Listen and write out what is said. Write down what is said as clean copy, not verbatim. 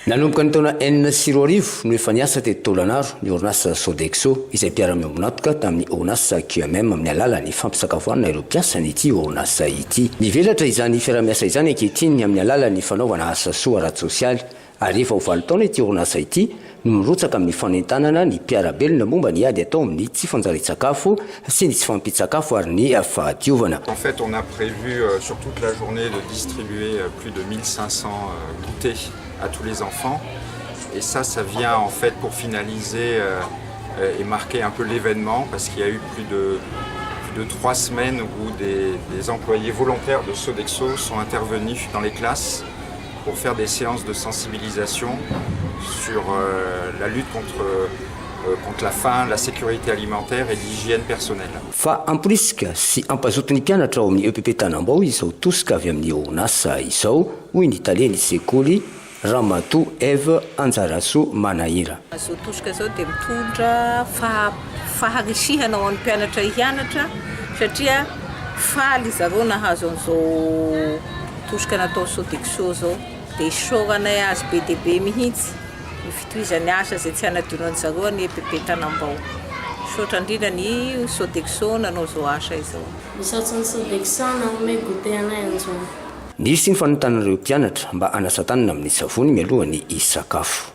Nanomboka ny taona enina sy roa arivo no efa niasa teto Tolagnaro ny orinasa Sodexo izay mpiara-miombonatoka tamin'ny orinasa QMM amin'ny alalan'ny fampisakafoanana ireo mpiasany ity orinasa ity. Nivelatra izany fiara-miasa izany ankehitriny amin'ny alalan'ny fanaovana asa soa ara-tsosialy ary efa ho 20 taona ity orinasa ity no mirotsaka amin'ny fanentanana ny mpiara-belona momba ny ady atao amin'ny tsy fanjari-tsakafo sy ny tsy fampitsakafo ary ny fahadiovana. En fait, on a prévu sur toute la journée de distribuer plus de 1500 goûters à tous les enfants. Et ça vient en fait pour finaliser et marquer un peu l'événement parce qu'il y a eu plus de 3 semaines où des employés volontaires de Sodexo sont intervenus dans les classes pour faire des séances de sensibilisation sur la lutte contre la faim, la sécurité alimentaire et l'hygiène personnelle. Fa amporisika sy ampazoton'ny mpianatra ao amin'ny EPP Tanambao izao tosika avy amin'ny orinasa izao hoy ny Italiany sekoly Ramatoa Eve Anjarasoa Manahira. Azo tosika zao dia mitondra faharisihana ho an'ny mpianatra hianatra satria faly zareo nahazo an'izao tosika natao Sodexo zao dia isaoranay azy be dia be mihitsy ny fitohizany asa izay tsy hanadinon'ny zareo ny EPP Tanambao. Misaotra indrindra ny Sodexo nanao zao asa izao. Misaotra ny Sodexo nanome goûter anay an'izao. Nisy ny fanontanan'ireo mpianatra mba hanasa tanana amin'ny savony mialohan'ny hisakafo.